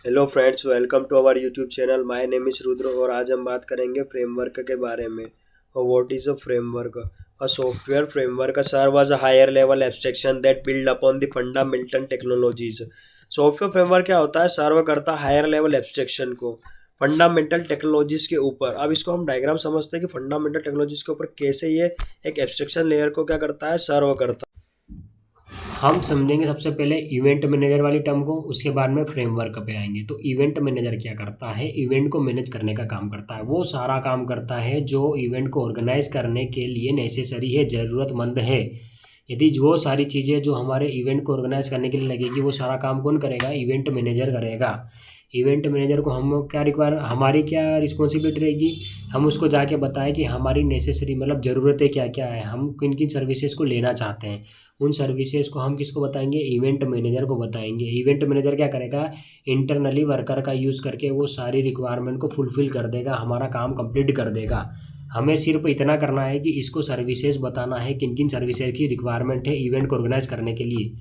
Hello friends, welcome to our YouTube channel. My name is Rudra और आज हम बात करेंगे फ्रेमवर्क के बारे में। और what is a framework? A software framework serve as a higher level abstraction that build upon the fundamental technologies. Software framework क्या होता है? सर्व करता है हायर लेवल एब्स्ट्रैक्शन को फंडामेंटल टेक्नोलॉजीज के ऊपर। अब इसको हम डायग्राम समझते हैं कि फंडामेंटल टेक्नोलॉजीज के ऊपर कैसे ये एक एब्स्ट्रैक्शन लेयर को क्या करता है, सर्व करता है। हम समझेंगे सबसे पहले इवेंट मैनेजर वाली टर्म को, उसके बाद में फ्रेमवर्क पे आएंगे। तो इवेंट मैनेजर क्या करता है? इवेंट को मैनेज करने का काम करता है। वो सारा काम करता है जो इवेंट को ऑर्गेनाइज करने के लिए नेसेसरी है, ज़रूरतमंद है। यदि वो सारी चीज़ें जो हमारे इवेंट को ऑर्गेनाइज करने के लिए लगेगी, वो सारा काम कौन करेगा? इवेंट मैनेजर करेगा। इवेंट मैनेजर को हम क्या रिक्वायर, हमारी क्या रिस्पॉन्सिबिलिटी रहेगी? हम उसको जाके बताएं कि हमारी नेसेसरी मतलब ज़रूरतें क्या क्या है, हम किन किन सर्विसेज को लेना चाहते हैं। उन सर्विसेज को हम किसको बताएंगे? इवेंट मैनेजर को बताएंगे। इवेंट मैनेजर क्या करेगा? इंटरनली वर्कर का यूज़ करके वो सारी रिक्वायरमेंट को फुलफ़िल कर देगा, हमारा काम कंप्लीट कर देगा। हमें सिर्फ इतना करना है कि इसको सर्विसेज बताना है, किन किन सर्विसेज की रिक्वायरमेंट है इवेंट को ऑर्गेनाइज करने के लिए।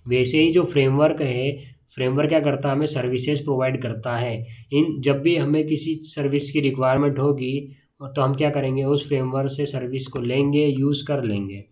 वैसे ही जो फ्रेमवर्क है, फ्रेमवर्क क्या करता है? हमें सर्विसेज प्रोवाइड करता है। इन जब भी हमें किसी सर्विस की रिक्वायरमेंट होगी तो हम क्या करेंगे? उस फ्रेमवर्क से सर्विस को लेंगे, यूज़ कर लेंगे।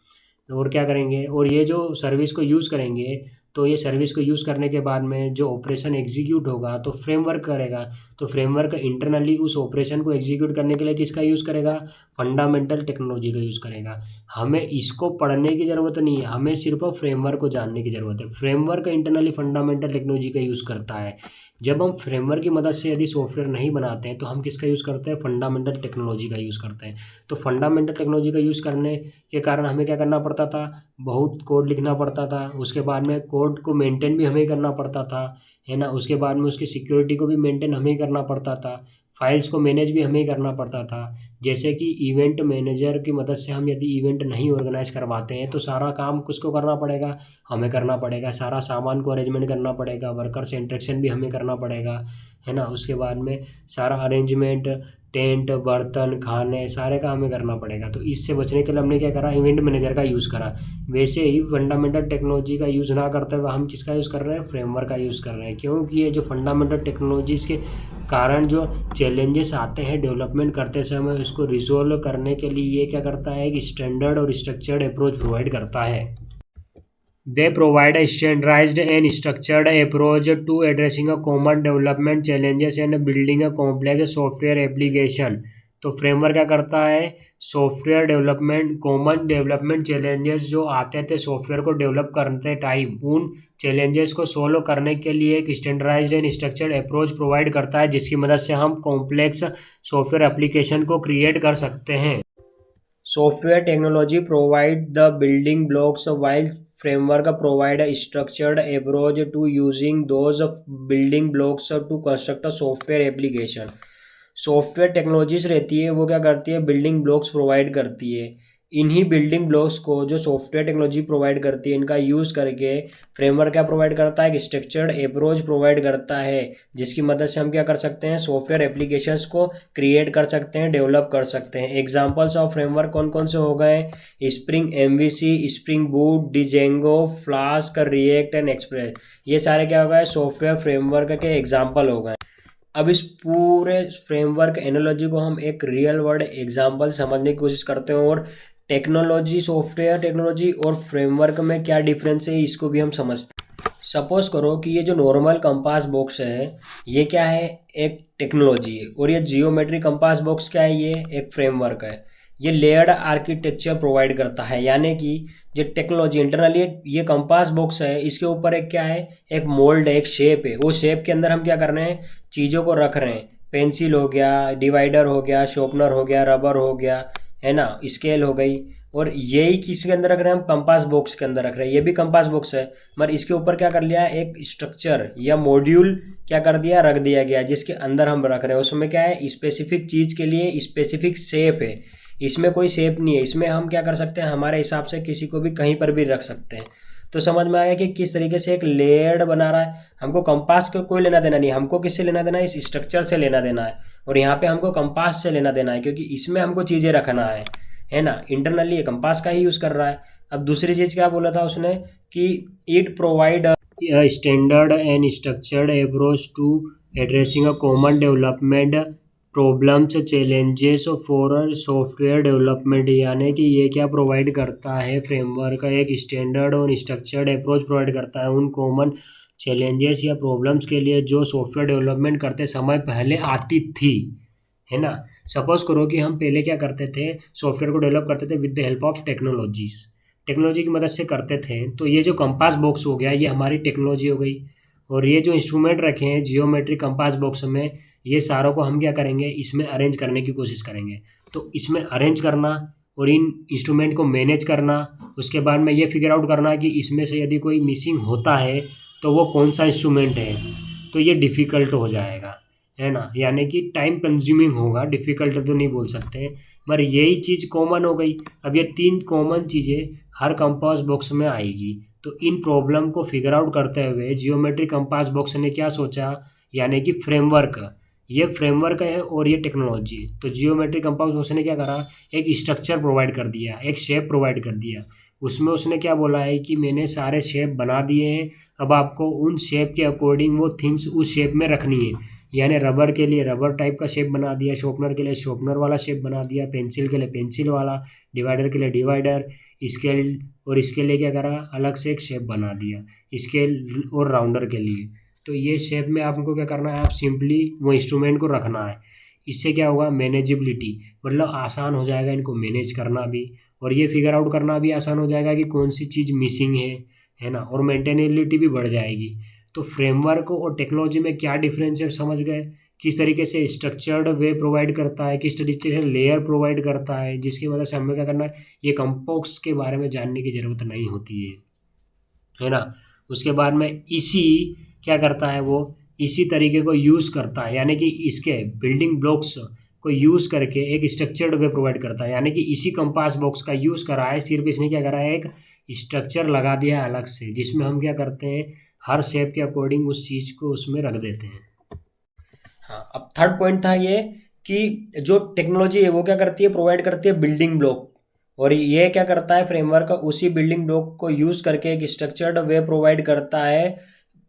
और क्या करेंगे? और ये जो सर्विस को यूज़ करेंगे, तो ये सर्विस को यूज़ करने के बाद में जो ऑपरेशन एग्जीक्यूट होगा तो फ्रेमवर्क करेगा। तो फ्रेमवर्क इंटरनली उस ऑपरेशन को एग्जीक्यूट करने के लिए किसका यूज़ करेगा? फंडामेंटल टेक्नोलॉजी का यूज़ करेगा। हमें इसको पढ़ने की ज़रूरत नहीं है, हमें सिर्फ फ्रेमवर्क को जानने की ज़रूरत है। फ्रेमवर्क इंटरनली फंडामेंटल टेक्नोलॉजी का यूज़ करता है। जब हम फ्रेमवर्क की मदद से यदि सॉफ्टवेयर नहीं बनाते हैं तो हम किसका यूज़ करते हैं? फंडामेंटल टेक्नोलॉजी का यूज़ करते हैं। तो फंडामेंटल टेक्नोलॉजी का यूज़ करने के कारण हमें क्या करना पड़ता था? बहुत कोड लिखना पड़ता था। उसके बाद में कोड को मेंटेन भी हमें ही करना पड़ता था, है ना? उसके बाद में उसकी सिक्योरिटी को भी मेंटेन हमें ही करना पड़ता था। फाइल्स को मैनेज भी हमें ही करना पड़ता था। जैसे कि इवेंट मैनेजर की मदद से हम यदि इवेंट नहीं ऑर्गेनाइज करवाते हैं तो सारा काम किसको करना पड़ेगा? हमें करना पड़ेगा। सारा सामान को अरेंजमेंट करना पड़ेगा, वर्कर से इंटरेक्शन भी हमें करना पड़ेगा, है ना? उसके बाद में सारा अरेंजमेंट, टेंट, बर्तन, खाने, सारे काम हमें करना पड़ेगा। तो इससे बचने के लिए हमने क्या करा? इवेंट मैनेजर का यूज़ करा। वैसे ही फंडामेंटल टेक्नोलॉजी का यूज़ ना करते हुए हम किसका यूज़ कर रहे हैं? फ्रेमवर्क का यूज़ कर रहे हैं। क्योंकि ये जो फंडामेंटल टेक्नोलॉजीज़ के कारण जो चैलेंजेस आते हैं डेवलपमेंट करते समय, उसको रिजॉल्व करने के लिए ये क्या करता है? कि स्टैंडर्ड और स्ट्रक्चर्ड अप्रोच प्रोवाइड करता है। They provide a standardized and structured approach to addressing a common development challenges and building a complex software application। तो फ्रेमवर्क क्या करता है? Software development, common development challenges जो आते थे सॉफ्टवेयर को डेवलप करते टाइम, उन चैलेंजेस को सोल्व करने के लिए एक standardized and structured approach provide करता है, जिसकी मदद से हम कॉम्प्लेक्स सॉफ्टवेयर एप्लीकेशन को क्रिएट कर सकते हैं। Software technology provide the building blocks while framework provide a structured approach to using those building blocks to construct a software application। Software technologies रहती है वो क्या करती है? बिल्डिंग ब्लॉक्स प्रोवाइड करती है। इन्हीं बिल्डिंग ब्लॉक्स को जो सॉफ्टवेयर टेक्नोलॉजी प्रोवाइड करती है, इनका यूज़ करके फ्रेमवर्क क्या प्रोवाइड करता है? एक स्ट्रक्चर्ड अप्रोच प्रोवाइड करता है, जिसकी मदद से हम क्या कर सकते हैं? सॉफ्टवेयर एप्लीकेशंस को क्रिएट कर सकते हैं, डेवलप कर सकते हैं। एग्जाम्पल्स ऑफ फ्रेमवर्क कौन कौन से हो गए? Spring MVC, spring boot, Django, flask, react and express. ये सारे क्या हो गए? सॉफ्टवेयर फ्रेमवर्क के एग्जाम्पल हो गए। अब इस पूरे फ्रेमवर्क एनालॉजी को हम एक रियल वर्ल्ड एग्जांपल समझने की कोशिश करते हैं, और टेक्नोलॉजी, सॉफ्टवेयर टेक्नोलॉजी और फ्रेमवर्क में क्या डिफरेंस है इसको भी हम समझते हैं। सपोज करो कि ये जो नॉर्मल कंपास बॉक्स है, ये क्या है? एक टेक्नोलॉजी है। और ये जियोमेट्री कंपास बॉक्स क्या है? ये एक फ्रेमवर्क है। ये लेयर्ड आर्किटेक्चर प्रोवाइड करता है, यानी कि जो टेक्नोलॉजी इंटरनली ये कंपास बॉक्स है, इसके ऊपर एक क्या है? एक मोल्ड है, एक शेप है। वो शेप के अंदर हम क्या कर रहे हैं? चीज़ों को रख रहे हैं। पेंसिल हो गया, डिवाइडर हो गया, शॉर्पनर हो गया, रबर हो गया, है ना, स्केल हो गई। और यही किसके अंदर रख रहे हैं? हम कंपास बॉक्स के अंदर रख रहे हैं। ये भी कंपास बॉक्स है, मगर इसके ऊपर क्या कर लिया? एक स्ट्रक्चर या मॉड्यूल क्या कर दिया? रख दिया गया, जिसके अंदर हम रख रहे हैं। उसमें क्या है? स्पेसिफिक चीज़ के लिए स्पेसिफिक शेप है। इसमें कोई शेप नहीं है। इसमें हम क्या कर सकते हैं? हमारे हिसाब से किसी को भी कहीं पर भी रख सकते हैं। तो समझ में आया कि किस तरीके से एक लेयर्ड बना रहा है। हमको कंपास को कोई लेना देना नहीं, हमको किससे लेना देना है? इस स्ट्रक्चर से लेना देना है। और यहाँ पे हमको कंपास से लेना देना है, क्योंकि इसमें हमको चीज़ें रखना है ना। इंटरनली ये कंपास का ही यूज़ कर रहा है। अब दूसरी चीज़ क्या बोला था उसने? कि it provide standard and structured approach to addressing a common development problems challenges for software development, यानी कि ये क्या प्रोवाइड करता है फ्रेमवर्क, एक स्टैंडर्ड और स्ट्रक्चर्ड अप्रोच प्रोवाइड करता है उन कॉमन चैलेंजेस या प्रॉब्लम्स के लिए जो सॉफ्टवेयर डेवलपमेंट करते समय पहले आती थी, है ना। सपोज करो कि हम पहले क्या करते थे, सॉफ्टवेयर को डेवलप करते थे with the help of technologies, technology की मदद से करते थे। तो ये जो कंपास बॉक्स हो गया ये हमारी टेक्नोलॉजी हो गई, और ये जो इंस्ट्रूमेंट रखे हैं जियोमेट्री कंपास बॉक्स में, ये सारों को हम क्या करेंगे, इसमें अरेंज करने की कोशिश करेंगे। तो इसमें अरेंज करना और इन इंस्ट्रूमेंट को मैनेज करना, उसके बाद में ये फिगर आउट करना कि इसमें से यदि कोई मिसिंग होता है तो वो कौन सा इंस्ट्रूमेंट है, तो ये डिफ़िकल्ट हो जाएगा, है ना। यानी कि टाइम कंज्यूमिंग होगा, डिफ़िकल्ट तो नहीं बोल सकते, मगर यही चीज़ कॉमन हो गई। अब ये 3 कॉमन चीज़ें हर कंपास बॉक्स में आएगी। तो इन प्रॉब्लम को फिगर आउट करते हुए जियोमेट्री कंपास बॉक्स ने क्या सोचा, यानी कि फ्रेमवर्क, ये फ्रेमवर्क है और ये टेक्नोलॉजी। तो जियोमेट्री कंपास बॉक्स ने क्या करा, एक स्ट्रक्चर प्रोवाइड कर दिया, एक शेप प्रोवाइड कर दिया। उसमें उसने क्या बोला है कि मैंने सारे शेप बना दिए हैं, अब आपको उन शेप के अकॉर्डिंग वो थिंग्स उस शेप में रखनी है। यानी रबर के लिए रबर टाइप का शेप बना दिया, शॉर्पनर के लिए शॉर्पनर वाला शेप बना दिया, पेंसिल के लिए पेंसिल वाला, डिवाइडर के लिए डिवाइडर, स्केल और इसके लिए क्या करा, अलग से एक शेप बना दिया स्केल और राउंडर के लिए। तो ये शेप में आपको क्या करना है, आप सिंपली वो इंस्ट्रूमेंट को रखना है। इससे क्या होगा, मैनेजेबिलिटी, मतलब आसान हो जाएगा इनको मैनेज करना भी, और ये फिगर आउट करना भी आसान हो जाएगा कि कौन सी चीज़ मिसिंग है ना, और मेंटेनेबिलिटी भी बढ़ जाएगी। तो फ्रेमवर्क और टेक्नोलॉजी में क्या डिफरेंस है समझ गए, किस तरीके से स्ट्रक्चर्ड वे प्रोवाइड करता है, किस तरीके से लेयर प्रोवाइड करता है, जिसकी वजह से हमें क्या करना है, ये कंपोक्स के बारे में जानने की ज़रूरत नहीं होती है ना। उसके बाद में इसी क्या करता है, वो इसी तरीके को यूज़ करता है, यानी कि इसके बिल्डिंग ब्लॉक्स को यूज़ करके एक स्ट्रक्चर्ड वे प्रोवाइड करता है। यानी कि इसी कंपास बॉक्स का यूज़ करा है, सिर्फ इसने क्या करा है, एक स्ट्रक्चर लगा दिया है अलग से, जिसमें हम क्या करते हैं, हर शेप के अकॉर्डिंग उस चीज़ को उसमें रख देते हैं। हाँ, अब थर्ड पॉइंट था ये कि जो टेक्नोलॉजी है वो क्या करती है, प्रोवाइड करती है बिल्डिंग ब्लॉक, और ये क्या करता है, फ्रेमवर्क उसी बिल्डिंग ब्लॉक को यूज़ करके एक स्ट्रक्चर्ड वे प्रोवाइड करता है,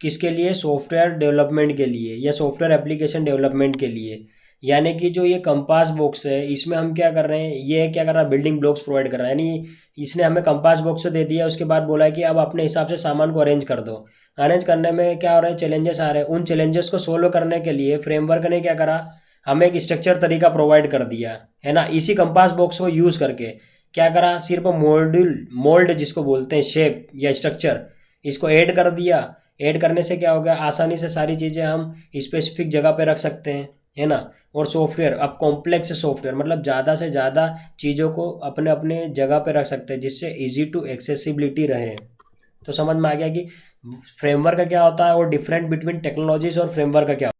किसके लिए, सॉफ्टवेयर डेवलपमेंट के लिए या सॉफ्टवेयर एप्लीकेशन डेवलपमेंट के लिए। यानी कि जो ये कंपास बॉक्स है इसमें हम क्या कर रहे हैं, ये क्या कर रहा है, बिल्डिंग ब्लॉक्स प्रोवाइड कर रहा है। यानी इसने हमें कंपास बॉक्स दे दिया, उसके बाद बोला है कि अब अपने हिसाब से सामान को अरेंज कर दो। अरेंज करने में क्या हो रहा है, चैलेंजेस आ रहे हैं, उन चैलेंजेस को सोल्व करने के लिए फ्रेमवर्क ने क्या करा, हमें एक स्ट्रक्चर तरीका प्रोवाइड कर दिया, है ना। इसी कंपास बॉक्स को यूज़ करके क्या करा, सिर्फ मोल्ड जिसको बोलते हैं, शेप या स्ट्रक्चर, इसको ऐड कर दिया। ऐड करने से क्या हो गया, आसानी से सारी चीज़ें हम स्पेसिफिक जगह पे रख सकते हैं, है ना। और सॉफ्टवेयर, अब कॉम्प्लेक्स सॉफ्टवेयर मतलब ज़्यादा से ज़्यादा चीज़ों को अपने अपने जगह पे रख सकते हैं, जिससे इजी टू एक्सेसिबिलिटी रहे। तो समझ में आ गया कि फ्रेमवर्क का क्या होता है और डिफरेंट बिटवीन टेक्नोलॉजीज और फ्रेमवर्क का क्या